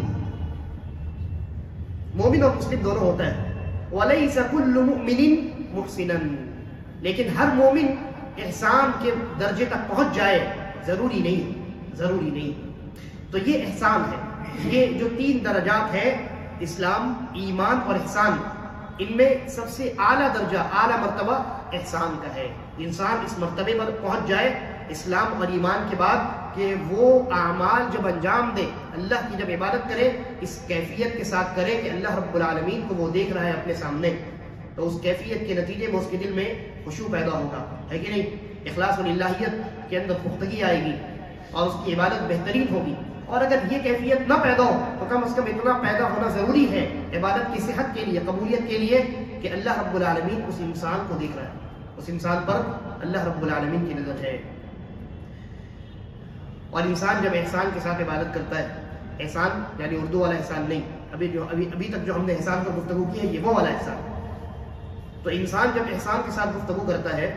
مومن اور مسلم دونوں ہوتا ہے. وَلَيْسَ كُلُّ مُؤْمِنٍ مُحْسِنًا, لیکن ہر مومن احسان کے درجے تک پہنچ جائے ضروری نہیں. تو یہ احسان ہے. یہ جو 3 درجات ہیں, اسلام, ایمان اور احسان, ان میں سب سے اعلیٰ درجہ, اعلیٰ مرتبہ احسان کا ہے. انسان اس مرتبے پر پہنچ جائے اسلام اور ایمان کے بعد کہ وہ اعمال جب انجام دے, اللہ کی جب عبادت کرے اس کیفیت کے ساتھ کرے کہ اللہ رب العالمین کو وہ دیکھ رہا ہے اپنے سامنے, تو اس کیفیت کے نتیجے میں اس کے دل میں خشوع پیدا ہوگا, ہے کہ نہیں؟ اخلاص واللہیت کے اندر پختگی آئے گی اور اس کی عبادت بہترین ہوگی. اور اگر یہ کیفیت نہ پیدا ہو تو کم از کم اتنا پیدا ہونا ضروری ہے عبادت کی صحت کے لیے, قبولیت کے لیے, کہ اللہ رب العالمین اس انسان کو دیکھ رہا ہے, اس انسان پر اللہ رب العالمین کی نظر ہے. اور انسان جب احسان کے ساتھ عبادت کرتا ہے, احسان یعنی اردو والا احسان نہیں, ابھی تک جو ہم نے احسان پر گفتگو کی ہے یہ وہ والا احسان. تو انسان جب احسان کے ساتھ گفتگو کرتا ہے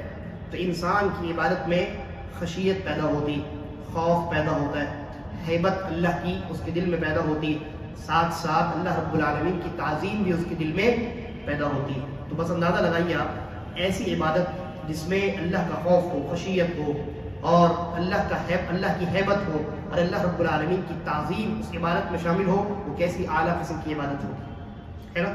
تو انسان کی عبادت میں خشیت پیدا ہوتی, خوف پیدا ہوتا ہے, ہیبت اللہ کی اس کے دل میں پیدا ہوتی, ساتھ ساتھ اللہ رب العالمین کی تعظیم بھی اس کے دل میں پیدا ہوتی. تو بس اندازہ لگائیے آپ, ایسی عبادت جس میں اللہ کا خوف ہو, خشیت ہو, اور اللہ کی ہیبت ہو, اور اللہ رب العالمین کی تعظیم اس عبادت میں شامل ہو, وہ کیسی اعلیٰ قسم کی عبادت ہوگی, ہے نا؟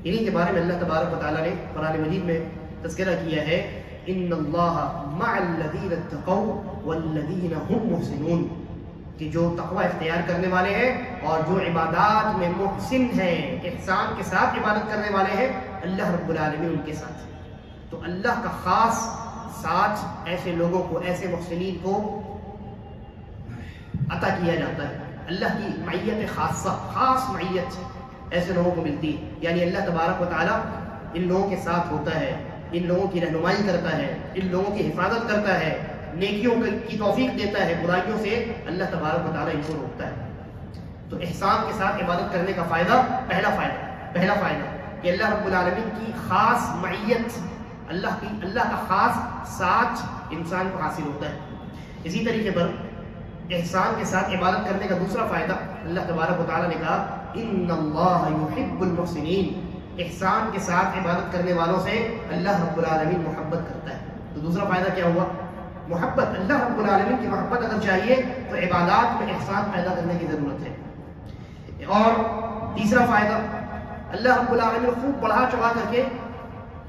انہی کے بارے میں اللہ تبارک و تعالیٰ نے قرآن مجید میں تذکرہ کیا ہے, ان اللہ مع الذین اتقوا والذین هم محسنون, کہ جو تقوی اختیار کرنے والے ہیں اور جو عبادات میں محسن ہیں, احسان کے ساتھ عبادت کرنے والے ہیں, اللہ رب العالمین ان کے ساتھ. تو اللہ کا خاص ساتھ ایسے لوگوں کو, ایسے محسنین کو عطا کیا جاتا ہے. اللہ کی معیت خاصہ، خاص معیت ایسے لوگوں کو ملتی ہے، یعنی اللہ تبارک و تعالیٰ ان لوگوں کے ساتھ ہوتا ہے، ان لوگوں کی رہنمائی کرتا ہے، ان لوگوں کی حفاظت کرتا ہے، نیکیوں کی توفیق دیتا ہے، برائیوں سے اللہ تبارک و تعالیٰ ان کو روکتا ہے۔ تو احسان کے ساتھ عبادت کرنے کا فائدہ، پہلا فائدہ کہ اللہ رب العالمین کی خاص معیت، اللہ کا خاص ساتھ انسان کو حاصل ہوتا ہے۔ اسی طریقے پر احسان کے ساتھ عبادت کرنے کا دوسرا فائدہ، اللہ تبارک و تعالیٰ نے کہا ان اللہ یحب المحسنین، احسان کے ساتھ عبادت کرنے والوں سے اللہ رب العالمین محبت کرتا ہے۔ تو دوسرا فائدہ کیا ہوا؟ محبت، اللہ رب العالمین کی محبت اگر چاہیے تو عبادات میں احسان پیدا کرنے کی ضرورت ہے۔ اور تیسرا فائدہ، اللہ رب العالمین خوب بڑھا چڑھا کر کے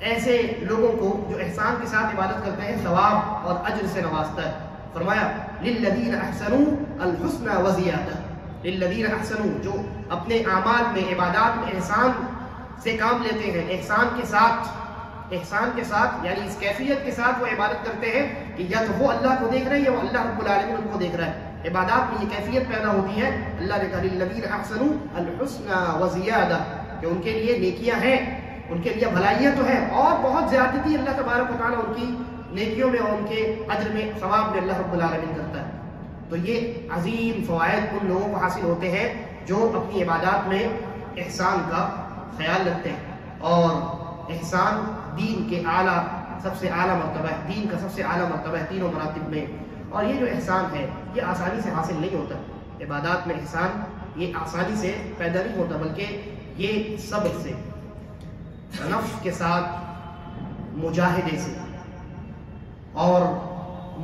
ایسے لوگوں کو جو احسان کے ساتھ عبادت کرتے ہیں ثواب اور اجر سے نوازتا ہے۔ فرمایا للذین احسنوا الحسنى وزیادہ، للذین احسنوا، جو اپنے اعمال میں عبادات میں احسان سے کام لیتے ہیں، احسان کے ساتھ یعنی اس کیفیت کے ساتھ وہ عبادت کرتے ہیں کہ یا تو وہ اللہ کو دیکھ رہے ہیں یا وہ اللہ رب العالمین ان کو دیکھ رہا ہے۔ عبادات میں یہ کیفیت پیدا ہوتی ہے، اللہ نے کہا للذین احسنوا الحسنى وزیادہ، کہ ان کے لیے نیکیاں ہیں، ان کے لیے بھلائیاں تو ہیں اور بہت زیادتی اللہ تبارک و تعالیٰ ان کی نیکیوں میں اور ان کے اجر میں، ثواب میں اللہ رب العالمین کرتا ہے۔ تو یہ عظیم فوائد ان لوگوں کو حاصل ہوتے ہیں جو اپنی عبادات میں احسان کا خیال رکھتے ہیں۔ اور احسان دین کے اعلیٰ، سب سے اعلیٰ مرتبہ ہے، دین کا سب سے اعلیٰ مرتبہ ہے تینوں مراتب میں۔ اور یہ جو احسان ہے یہ آسانی سے حاصل نہیں ہوتا، عبادات میں احسان یہ آسانی سے پیدا نہیں ہوتا، بلکہ یہ صبر سے، نفس کے ساتھ مجاہدے سے اور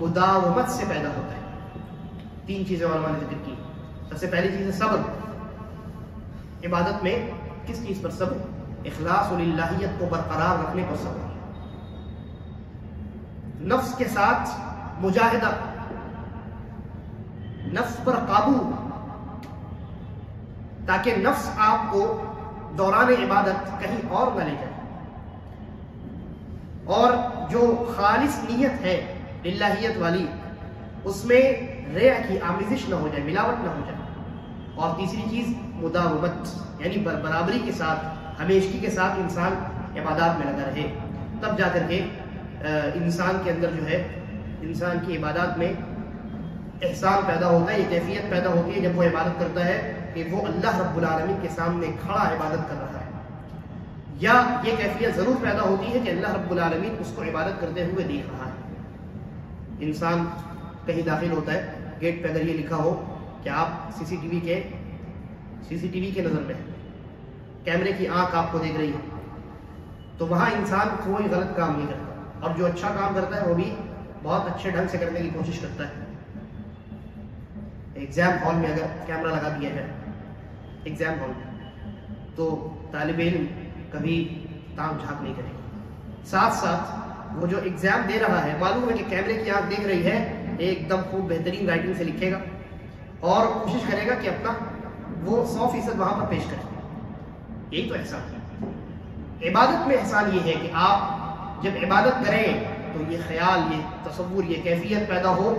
مداومت سے پیدا ہوتا ہے۔ تین چیزیں علماء نے ذکر کی۔ سب سے پہلی چیز ہے صبر۔ عبادت میں کس چیز پر صبر؟ اخلاص و للہیت کو برقرار رکھنے پر صبر، نفس کے ساتھ مجاہدہ، نفس پر قابو، تاکہ نفس آپ کو دوران عبادت کہیں اور نہ لے جائے، اور جو خالص نیت ہے للہیت والی اس میں ریاء کی آمیزش نہ ہو جائے، ملاوٹ نہ ہو جائے۔ اور تیسری چیز مداومت، یعنی برابری کے ساتھ، ہمیشگی کے ساتھ انسان عبادات میں لگا رہے، تب جا کر کے انسان کے اندر جو ہے، انسان کی عبادات میں احسان پیدا ہوتا ہے، یہ کیفیت پیدا ہوتی ہے جب وہ عبادت کرتا ہے کہ وہ اللہ رب العالمین کے سامنے کھڑا عبادت کر رہا ہے، یا یہ کیفیت ضرور پیدا ہوتی ہے کہ اللہ رب العالمین اس کو عبادت کرتے ہوئے دیکھ رہا ہے۔ انسان کہیں داخل ہوتا ہے، گیٹ پہ اگر یہ لکھا ہو کہ آپ سی سی ٹی وی کے نظر میں، کیمرے کی آنکھ آپ کو دیکھ رہی ہے، تو وہاں انسان کوئی غلط کام نہیں کرتا، اور جو اچھا کام کرتا ہے وہ بھی بہت اچھے ڈھنگ سے کرنے کی کوشش کرتا ہے۔ ایگزام ہال میں اگر کیمرہ لگا دیا جائے ایگزام ہال میں، تو طالب علم کبھی تاک جھانک نہیں کرے گا، ساتھ ساتھ وہ جو ایگزام دے رہا ہے معلوم ہے کہ کیمرے کی آنکھ دیکھ رہی ہے، ایک دم خوب بہترین رائٹنگ سے لکھے گا اور کوشش کرے گا کہ اپنا وہ 100% وہاں پر پیش کرے۔ یہی تو احسان ہے۔ عبادت میں احسان یہ ہے کہ آپ جب عبادت کریں تو یہ خیال، یہ تصور، یہ کیفیت پیدا ہو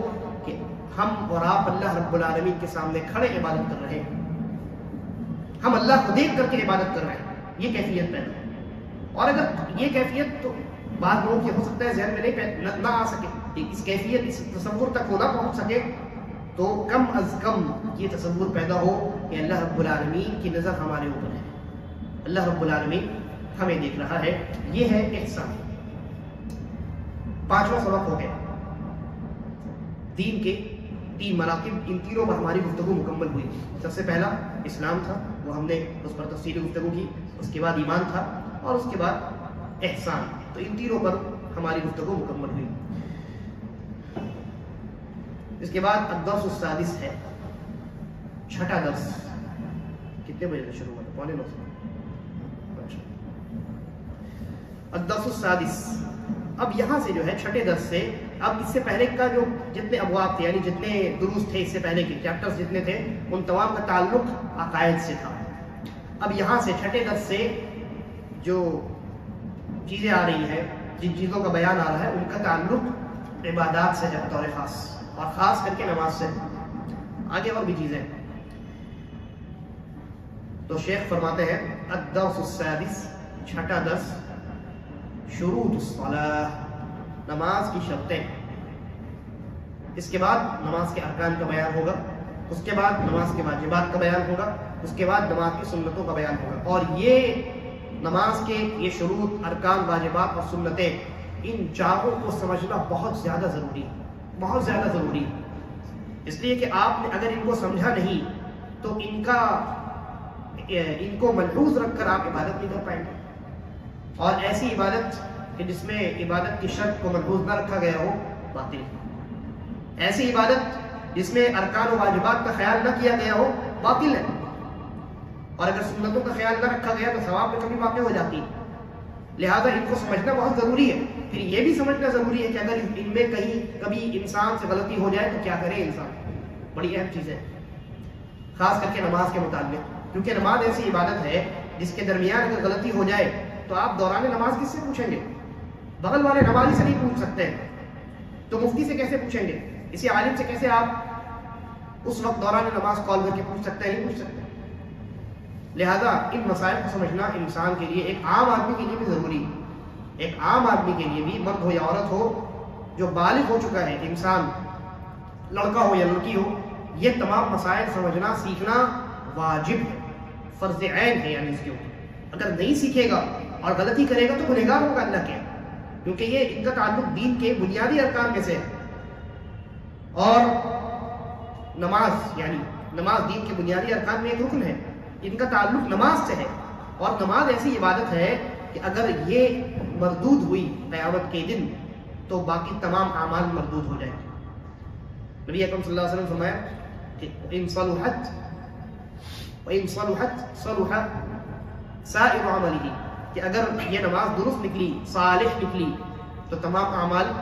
کہ ہم اور آپ اللہ رب العالمین کے سامنے کھڑے عبادت کر رہے ہیں، ہم اللہ کو دیکھ کر کے عبادت کر رہے ہیں، یہ کیفیت پیدا ہو۔ اور اگر یہ کیفیت تو بعض لوگوں کی ہو سکتا ہے ذہن میں نہ آ سکے، اس کیفیت، اس تصور تک وہ نہ پہنچ سکے، تو کم از کم یہ تصور پیدا ہو کہ اللہ رب العالمین کی نظر ہمارے اوپر ہے، اللہ رب العالمین ہمیں دیکھ رہا ہے۔ یہ ہے احسان۔ پانچواں سبق ہو گیا دین کے 3 مراتب، ان تینوں پر ہماری گفتگو مکمل ہوئی۔ سب سے پہلا اسلام تھا، وہ ہم نے اس پر تفصیلی گفتگو کی، اس کے بعد ایمان تھا، اور اس کے بعد احسان۔ تو ان تینوں پر ہماری گفتگو مکمل ہوئی۔ اس کے بعد الدرس السادس ہے، چھٹا درس۔ کتنے بجے سے شروع ہوا تھا؟ 8:45 سے۔ الدرس السادس، اب یہاں سے جو ہے چھٹے درس سے، اب اس سے پہلے کا جو جتنے ابواب تھے، یعنی جتنے دروس تھے اس سے پہلے کے چیپٹرز جتنے تھے، ان تمام کا تعلق عقائد سے تھا۔ اب یہاں سے چھٹے درس سے جو چیزیں آ رہی ہیں، جن چیزوں کا بیان آ رہا ہے، ان کا تعلق عبادات سے ہے بطور خاص، اور خاص کر کے نماز سے۔ آگے اور بھی چیزیں، تو شیخ فرماتے ہیں الدرس السادس، چھٹا درس، شروط الصلاۃ، نماز کی شرطیں۔ اس کے بعد نماز کے ارکان کا بیان ہوگا، اس کے بعد نماز کے واجبات کا بیان ہوگا، اس کے بعد نماز کی سنتوں کا بیان ہوگا۔ اور یہ نماز کے یہ شروط، ارکان، واجبات اور سنتیں، ان چاروں کو سمجھنا بہت زیادہ ضروری ہے، بہت زیادہ ضروری ہے۔ اس لیے کہ آپ نے اگر ان کو سمجھا نہیں تو ان کو ملحوظ رکھ کر آپ عبادت نہیں کر پائیں گے۔ اور ایسی عبادت کہ جس میں عبادت کی شرط کو ملحوظ نہ رکھا گیا ہو، باطل ہے۔ ایسی عبادت جس میں ارکان و واجبات کا خیال نہ کیا گیا ہو، باطل ہے۔ اور اگر سنتوں کا خیال نہ رکھا گیا تو ثواب میں کمی واقع ہو جاتی ہے۔ لہذا ان کو سمجھنا بہت ضروری ہے۔ پھر یہ بھی سمجھنا ضروری ہے کہ اگر ان میں کبھی انسان سے غلطی ہو جائے تو کیا کرے انسان۔ بڑی اہم چیز ہے، خاص کر کے نماز کے متعلق، کیونکہ نماز ایسی عبادت ہے جس کے درمیان اگر غلطی ہو جائے تو آپ دوران نماز کس سے پوچھیں گے؟ بغل والے نمازی سے نہیں پوچھ سکتے، تو مفتی سے کیسے پوچھیں گے؟ اسی عالم سے کیسے آپ اس وقت دوران نماز کال کر کے پوچھ سکتے ہیں؟ نہیں پوچھ سکتے۔ لہذا ان مسائل کو سمجھنا انسان کے لیے، ایک عام آدمی کے لیے بھی ضروری ہے۔ ایک عام آدمی کے لیے بھی، مرد ہو یا عورت ہو، جو بالغ ہو چکا ہے انسان، لڑکا ہو یا لڑکی ہو، یہ تمام مسائل سمجھنا، سیکھنا واجب ہے، فرض عین ہے۔ یعنی اس کے اوپر اگر نہیں سیکھے گا اور غلطی کرے گا تو گنہگار ہوگا اللہ کے، کیونکہ یہ ان کا تعلق دین کے بنیادی ارکان میں سے ہے۔ اور نماز، یعنی نماز دین کے بنیادی ارکان میں ایک رکن ہے، ان کا تعلق نماز سے ہے۔ اور نماز ایسی عبادت ہے کہ اگر یہ مردود ہوئی قیامت کے دن تو باقی تمام اعمال مردود ہو جائیں گے۔ نبی اکرم صلی اللہ علیہ وسلم فرمایا کہ ان صلحت وان صلحت صلح سائر عمله، کہ اگر یہ نماز درست نکلی، صالح نکلی، تو تمام اعمال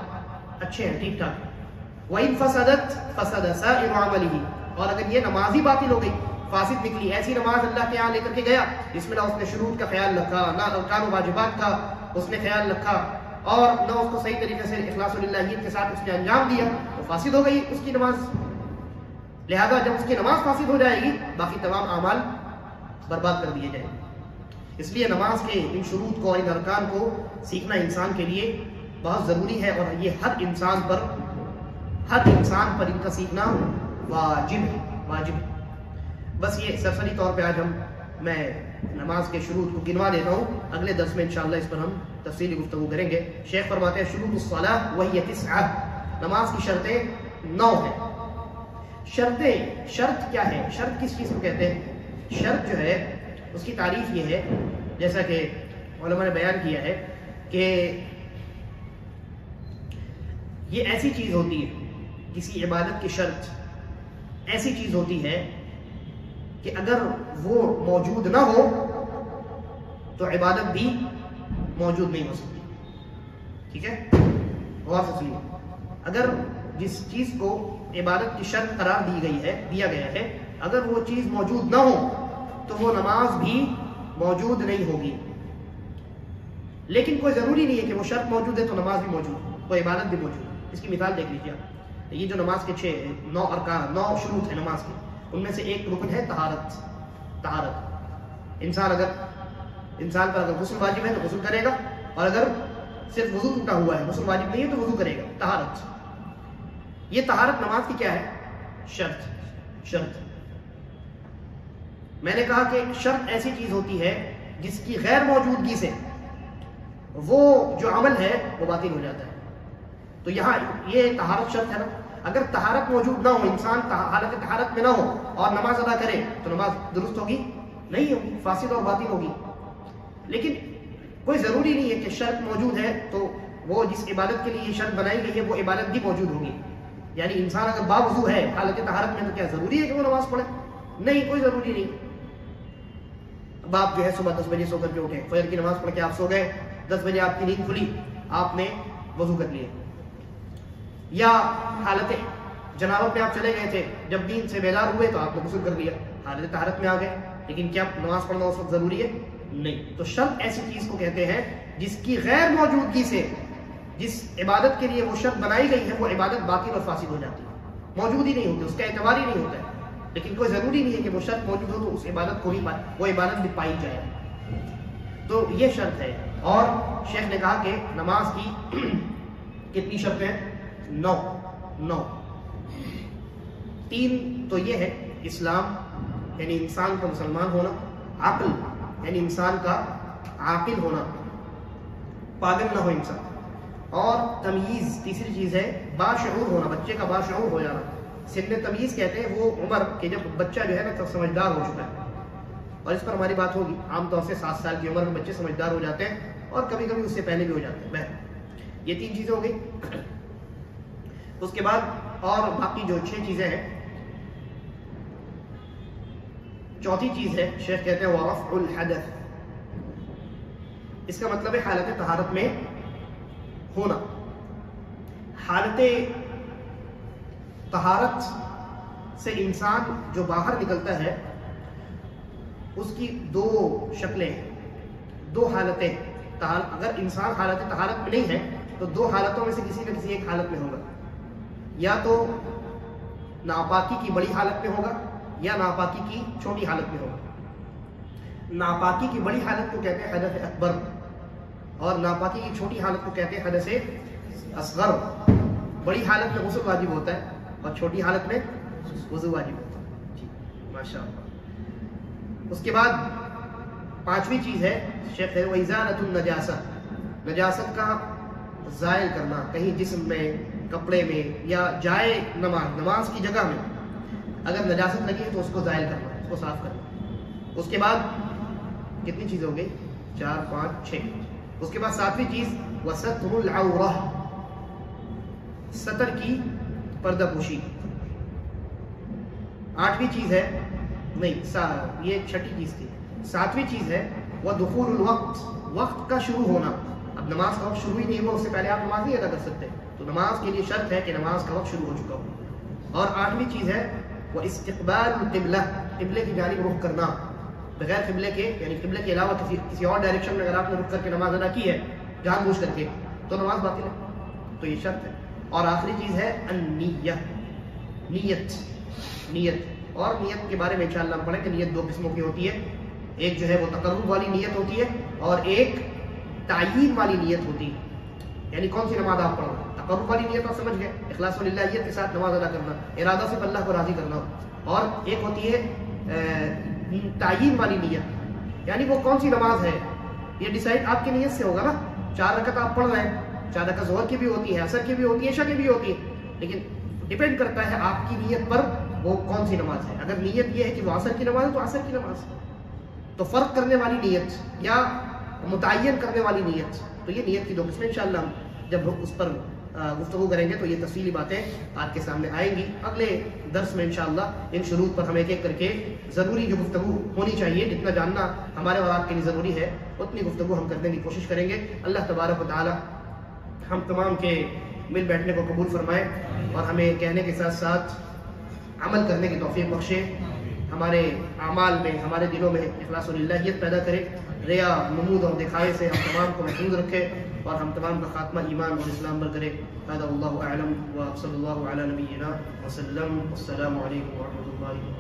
اچھے ہیں، ٹھیک ٹھاک۔ وان فسدت فسد سائر عمله، اور اگر یہ نماز ہی باطل ہو گئی، فاسد نکلی، ایسی نماز اللہ کے یہاں لے کر کے گیا جس میں نہ اس نے شروط کا خیال رکھا، نہ ارکان و واجبات کا اس نے خیال رکھا، اور نہ اس کو صحیح طریقے سے اخلاص للہیت کے ساتھ اس نے انجام دیا، تو فاسد ہو گئی اس کی نماز۔ لہذا جب اس کی نماز فاسد ہو جائے گی، باقی تمام اعمال برباد کر دیے جائیں گے۔ اس لیے نماز کے ان شروط کو، ان ارکان کو سیکھنا انسان کے لیے بہت ضروری ہے، اور یہ ہر انسان پر ان کا سیکھنا واجب ہے، واجب ہے۔ بس یہ سرسری طور پہ آج میں نماز کے شروط کو گنوا دیتا ہوں، اگلے درس میں انشاءاللہ اس پر ہم تفصیلی گفتگو کریں گے۔ شیخ فرماتے ہیں شروط الصلاۃ وہی 9، نماز کی شرطیں 9 ہیں۔ شرط کیا ہے؟ شرط کس چیز کو کہتے ہیں؟ شرط جو ہے اس کی تعریف یہ ہے، جیسا کہ علماء نے بیان کیا ہے کہ یہ ایسی چیز ہوتی ہے، کسی عبادت کی شرط ایسی چیز ہوتی ہے کہ اگر وہ موجود نہ ہو تو عبادت بھی موجود نہیں ہو سکتی۔ ٹھیک ہے، غور سے سنیے۔ اگر جس چیز کو عبادت کی شرط قرار دیا گیا ہے، اگر وہ چیز موجود نہ ہو تو وہ نماز بھی موجود نہیں ہوگی۔ لیکن کوئی ضروری نہیں ہے کہ وہ شرط موجود ہے تو نماز بھی موجود ہو، وہ عبادت بھی موجود ہے۔ اس کی مثال دیکھ لیجیے آپ، یہ جو نماز کے 9 ارکان، 9 شروط ہیں نماز کے، ان میں سے ایک رکن ہے طہارت۔ انسان پر اگر غسل واجب ہے تو غسل کرے گا، اور اگر صرف وضو ٹوٹا ہوا ہے، غسل واجب نہیں ہے تو وضو کرے گا۔ طہارت، یہ طہارت نماز کی کیا ہے؟ شرط۔ میں نے کہا کہ شرط ایسی چیز ہوتی ہے جس کی غیر موجودگی سے وہ جو عمل ہے وہ باطل ہو جاتا ہے۔ تو یہاں یہ طہارت شرط ہے نا، اگر طہارت موجود نہ ہو، انسان حالت طہارت میں نہ ہو اور نماز ادا کرے تو نماز درست ہوگی؟ نہیں ہوگی، فاسد اور باطل ہوگی۔ لیکن کوئی ضروری نہیں ہے کہ شرط موجود ہے تو وہ جس عبادت کے لیے یہ شرط بنائی گئی ہے وہ عبادت بھی موجود ہوگی۔ یعنی انسان اگر باوضو ہے حالت طہارت میں تو کیا ضروری ہے کہ وہ نماز پڑھے؟ نہیں، کوئی ضروری نہیں۔ اب آپ جو ہے صبح 10 بجے سو کر کے اٹھے، فجر کی نماز پڑھ کے آپ سو گئے، 10 بجے آپ کی نیند کھلی، آپ نے وضو کر لیا، یا حالت جنابت میں آپ چلے گئے تھے، جب نیند سے بیدار ہوئے تو آپ نے غسل کر لیا، حالت طہارت میں آ گئے، لیکن کیا نماز پڑھنا اس وقت ضروری ہے؟ نہیں۔ تو شرط ایسی چیز کو کہتے ہیں جس کی غیر موجودگی سے جس عبادت کے لیے وہ شرط بنائی گئی ہے وہ عبادت باطل اور فاسد ہو جاتی ہے، موجود ہی نہیں ہوتی، اس کا اعتبار ہی نہیں ہوتا ہے۔ لیکن کوئی ضروری نہیں ہے کہ وہ شرط موجود ہو تو اس عبادت کو بھی وہ عبادت بھی پائی جائے. تو یہ شرط ہے. اور شیخ نے کہا کہ نماز کی کتنی شرطیں ہیں؟ 9. 3 تو یہ ہے اسلام یعنی انسان کا مسلمان ہونا، عقل یعنی انسان کا عاقل ہونا، پاگل نہ ہو انسان، اور تمییز تیسری چیز ہے باشعور ہونا، بچے کا باشعور ہو جانا. سن تمییز کہتے ہیں وہ عمر کہ جب بچہ جو ہے نا سمجھدار ہو چکا ہے، اور اس پر ہماری بات ہوگی. عام طور سے 7 سال کی عمر میں بچے سمجھدار ہو جاتے ہیں اور کبھی کبھی اس سے پہلے بھی ہو جاتے ہیں. یہ 3 چیزیں ہو گئی. اس کے بعد اور باقی جو 6 چیزیں ہیں، چوتھی چیز ہے شیخ کہتے ہیں ورفع الحدث. اس کا مطلب ہے حالت طہارت میں ہونا. حالت طہارت سے انسان جو باہر نکلتا ہے اس کی 2 شکلیں، 2 حالتیں. اگر انسان حالت طہارت میں نہیں ہے تو 2 حالتوں میں سے کسی نہ کسی ایک حالت میں ہوگا. یا تو ناپاکی کی بڑی حالت میں ہوگا یا ناپاکی کی چھوٹی حالت میں ہوگا. ناپاکی کی بڑی حالت کو کہتے ہیں حدث اکبر، اور ناپاکی کی چھوٹی حالت کو کہتے ہیں حدث اصغر. بڑی حالت میں غسل واجب ہوتا ہے اور چھوٹی حالت میں وضو واجب ہوتا ہے. جی ماشاء اللہ. اس کے بعد 5ویں چیز ہے شیخ ہے وَإِزَالَةُ النَّجَاسَةِ، نجاست کا زائل کرنا، کہیں جسم میں، کپڑے میں یا جائے نماز کی جگہ میں اگر نجاست لگی ہے تو اس کو زائل کرنا، اس کو صاف کرنا. اس کے بعد کتنی چیز ہو گئی؟ 4 5 6. اس کے بعد 7ویں چیز وَسَتْرُ الْعَوْرَةِ، سطر کی پردہ پوشی. 8ویں چیز ہے نہیں یہ 6ٹھی چیز تھی. 7ویں چیز ہے وَدُخُولُ الْوَقْتِ، وقت کا شروع ہونا. اب نماز کا وقت شروع ہی نہیں ہوا، اس سے پہلے آپ نماز نہیں ادا کر سکتے، تو نماز کے لیے شرط ہے کہ نماز کا وقت شروع ہو چکا ہو. اور 8ویں چیز ہے وَإِسْتِقْبَالُ الْقِبْلَةِ، قبلے کی جانب رخ کرنا، بغیر قبلے کے یعنی قبلے کے علاوہ کسی اور ڈائریکشن میں اگر آپ نے رخ کر کے نماز ادا کی ہے جان بوجھ کر کے تو نماز باطل ہے. تو یہ شرط ہے. اور آخری چیز ہے النیہ، نیت. اور نیت کے بارے میں انشاءاللہ ہم پڑھیں کہ نیت 2 قسموں کی ہوتی ہے. ایک جو ہے وہ تقرب والی نیت ہوتی ہے اور ایک تعیین والی نیت ہوتی ہے. یعنی کون سی نماز آپ پڑھ رہے ہیں؟ تقرب والی نیت آپ سمجھ گئے، اخلاص للہیت کے ساتھ نماز ادا کرنا، ارادہ سے اللہ کو راضی کرنا. اور ایک ہوتی ہے تعیین والی نیت، یعنی وہ کون سی نماز ہے یہ ڈیسائیڈ آپ کی نیت سے ہوگا نا. 4 رکعت آپ پڑھ رہے ہیں، 4 رکعت ظہر کی بھی ہوتی ہے، عصر کی بھی ہوتی ہے، عشاء کی بھی ہوتی ہے، لیکن ڈیپینڈ کرتا ہے آپ کی نیت پر وہ کون سی نماز ہے. اگر نیت یہ ہے کہ وہ عصر کی نماز ہے تو عصر کی نماز. تو فرق کرنے والی نیت یا متعین کرنے والی نیت، تو یہ نیت کی 2 قسمیں. انشاءاللہ ہم جب اس پر گفتگو کریں گے تو یہ تفصیلی باتیں آپ کے سامنے آئیں گی. اگلے درس میں انشاءاللہ ان شروط پر ہم ایک ایک کر کے ضروری جو گفتگو ہونی چاہیے، جتنا جاننا ہمارے اور آپ کے لیے ضروری ہے اتنی گفتگو ہم کرنے کی کوشش کریں گے. اللہ تبارک و تعالی ہم تمام کے مل بیٹھنے کو قبول فرمائے اور ہمیں کہنے کے ساتھ ساتھ عمل کرنے کی توفیق بخشے. ہمارے اعمال میں، ہمارے دلوں میں اخلاص و للہیت پیدا کرے. ریا، نمود اور دکھائے سے ہم تمام کو محفوظ رکھے اور ہم تمام کا خاتمہ ایمان اور اسلام پر کرے. هذا والله اعلم وصلی اللہ علی نبینا وسلم. السلام علیکم ورحمۃ اللہ.